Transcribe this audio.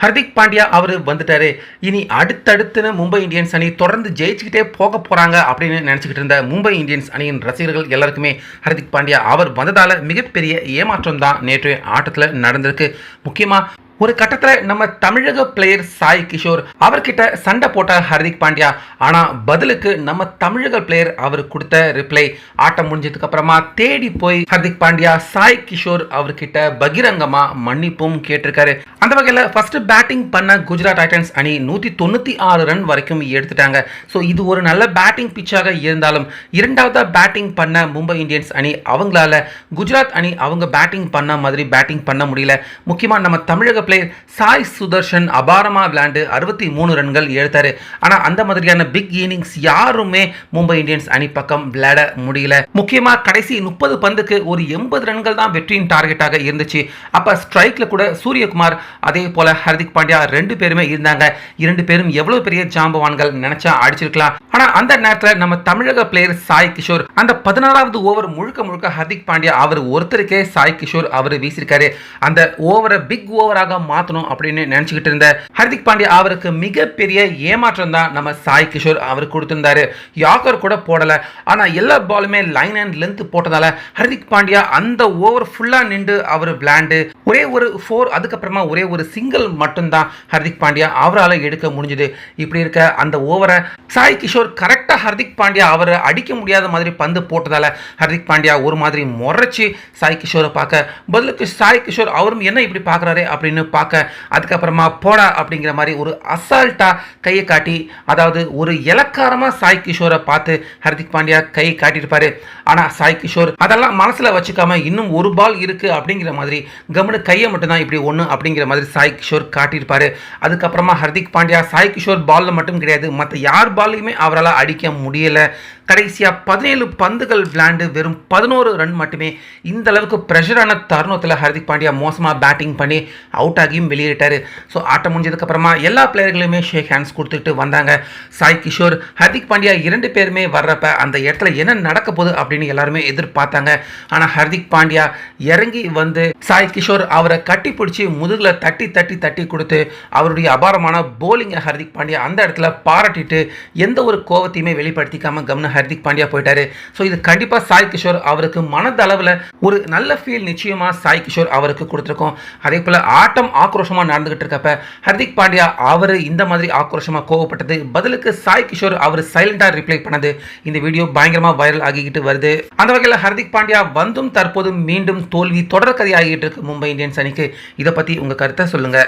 ஹர்திக் பாண்டியா அவர் வந்துட்டாரு. இனி அடுத்தடுத்துன்னு மும்பை இந்தியன்ஸ் அணி தொடர்ந்து ஜெயிச்சுக்கிட்டே போக போறாங்க அப்படின்னு நினைச்சுக்கிட்டு இருந்த மும்பை இந்தியன்ஸ் அணியின் ரசிகர்கள் எல்லாருக்குமே ஹர்திக் பாண்டியா அவர் வந்ததால மிகப்பெரிய ஏமாற்றம் தான் நேற்று ஆட்டத்தில் நடந்திருக்கு. முக்கியமா ஒரு கட்டத்தில் நம்ம தமிழக பிளேயர் சாய் கிஷோர் அவர்கிட்ட சண்டை போட்ட ஹர்திக் பாண்டியா, ஆனால் பதிலுக்கு நம்ம தமிழக பிளேயர் அவர் கொடுத்த ரிப்ளை ஆட்டம் முடிஞ்சதுக்கு அப்புறமா தேடி போய் ஹர்திக் பாண்டியா சாய் கிஷோர் அவர்கிட்ட பகிரங்கமா மன்னிப்பும் கேட்டிருக்காரு. அந்த வகையில் ஃபர்ஸ்ட் பேட்டிங் பண்ண குஜராத் டைட்டன்ஸ் அணி 196 ரன் வரைக்கும் எடுத்துட்டாங்க. ஸோ இது ஒரு நல்ல பேட்டிங் பிச்சாக இருந்தாலும் இரண்டாவதா பேட்டிங் பண்ண மும்பை இந்தியன்ஸ் அணி அவங்களால குஜராத் அணி அவங்க பேட்டிங் பண்ண மாதிரி பேட்டிங் பண்ண முடியல. முக்கியமாக நம்ம தமிழக பிளேயர் சாய் சுதர்ஷன் அபாரமா விளையாண்டு 63 ரன்கள் எடுத்தாரு. ஆனா அந்த மாதிரியான பிக் இன்னிங்ஸ் யாருமே மும்பை இந்தியன்ஸ் அணி பக்கம் விளையாட முடியல. முக்கியமா கடைசி 30 பந்துக்கு ஒரு 80 ரன்கள் தான் வெற்றியின் டார்கெட்டாக இருந்துச்சு. அப்ப ஸ்ட்ரைக்ல கூட சூரியகுமார் அதே போல ஹர்திக் பாண்டியா 2 பேருமே இருந்தாங்க. 2 பேரும் எவ்வளவு பெரிய ஜாம்பவான்கள் நினைச்சா அடிச்சிருக்கலாம். ஆனா அந்த நேரத்தில் நம்ம தமிழக பிளேயர் சாய் கிஷோர் அந்த 16வது ஓவர் முழுக்க ஹர்திக் பாண்டியா அவர் ஒருத்தருக்கே சாய் கிஷோர் அவர் வீசிருக்காரு. அந்த ஓவரை பிக் ஓவராக மாத்தணும் அப்படின்னு நினைச்சுக்கிட்டு இருந்த ஹர்திக் பாண்டியா அவருக்கு மிகப்பெரிய ஏமாற்றம் தான் நம்ம சாய் கிஷோர் அவர் கொடுத்திருந்தாரு. யாக்கர் கூட போடல. ஆனா எல்லா பாலுமே லைன் அண்ட் லென்த் போட்டதால ஹர்திக் பாண்டியா அந்த ஓவர் ஃபுல்லா நின்று அவர் விளையாண்டு ஒரே ஒரு 4 அதுக்கப்புறமா ஒரே ஒரு சிங்கிள் மட்டும்தான் ஹர்திக் பாண்டியா அவரால் எடுக்க முடிஞ்சது. இப்படி இருக்க அந்த ஓவரை சாய் கிஷோர் கரெக்டா ஹர்திக் பாண்டியா அவரை அடிக்க முடியாத மாதிரி பந்து போட்டதால ஹர்திக் பாண்டியா ஒரு மாதிரி முறைச்சு சாய் கிஷோரை பார்க்க பதிலுக்கு சாய் கிஷோர் அவரும் என்ன இப்படி பார்க்குறாரு அப்படின்னு பார்க்க அதுக்கப்புறமா போடா அப்படிங்கிற மாதிரி ஒரு அசால்ட்டா கையை காட்டி, அதாவது ஒரு இலக்காரமா சாய் கிஷோரை பார்த்து ஹர்திக் பாண்டியா கை காட்டியிருப்பாரு. ஆனா சாய் கிஷோர் அதெல்லாம் மனசுல வச்சுக்காம இன்னும் ஒரு பால் இருக்கு அப்படிங்கிற மாதிரி கம்முனு கையை மட்டும் தான் இப்படி ஒன்று அப்படிங்கிற மாதிரி சாய் கிஷோர் காட்டியிருப்பாரு. அதுக்கப்புறமா ஹர்திக் பாண்டியா சாய் கிஷோர் பால்ல மட்டும் கிடையாது, மற்ற யார் பால்லையுமே அவரால் அடிக்க முடியல. கடைசியா 17 பந்துகள் விளையாண்டு வெறும் 11 ரன் மட்டுமே. இந்த அளவுக்கு பிரஷரான தருணத்தில் ஹர்திக் பாண்டியா மோசமாக பேட்டிங் பண்ணி அவுட் ஆகியும் வெளியேறிட்டாரு. ஸோ ஆட்டம் முடிஞ்சதுக்கு அப்புறமா எல்லா பிளேயர்களுமே ஷேக் ஹேண்ட்ஸ் கொடுத்துட்டு வந்தாங்க. சாய் கிஷோர் ஹர்திக் பாண்டியா 2 பேருமே வர்றப்ப அந்த இடத்துல என்ன நடக்க போகுது அப்படின்னு எல்லாருமே எதிர்பார்த்தாங்க. ஆனால் ஹர்திக் பாண்டியா இறங்கி வந்து சாய் கிஷோர் அவரை கட்டி பிடிச்சி முதுகில் தட்டி தட்டி தட்டி கொடுத்து அவருடைய அபாரமான போலிங்கை ஹர்திக் பாண்டியா அந்த இடத்துல பாராட்டிட்டு எந்த ஒரு கோவத்தையுமே வெளிப்படுத்திக்காம கவன ஹர்திக் பாண்டியா போயிட்டாரு. ஸோ இது கண்டிப்பா சாய் கிஷோர் அவருக்கு மனதளவில் ஒரு நல்ல ஃபீல் நிச்சயமா சாய் கிஷோர் அவருக்கு கொடுத்துருக்கோம். அதே போல ஆட்டம் ஆக்ரோஷமா நடந்துகிட்டு இருக்கப்ப ஹர்திக் பாண்டியா அவர் இந்த மாதிரி ஆக்ரோஷமா கோவப்பட்டது பதிலுக்கு சாய் கிஷோர் அவர் சைலண்டா ரிப்ளை பண்ணது இந்த வீடியோ பயங்கரமா வைரல் ஆகிக்கிட்டு வருது. அந்த வகையில் ஹர்திக் பாண்டியா வந்தும் தற்போது மீண்டும் தோல்வி தொடர் கதை ஆகிட்டு இருக்கு மும்பை இந்தியன்ஸ் அணிக்கு. இதை பத்தி உங்க கருத்தை சொல்லுங்க.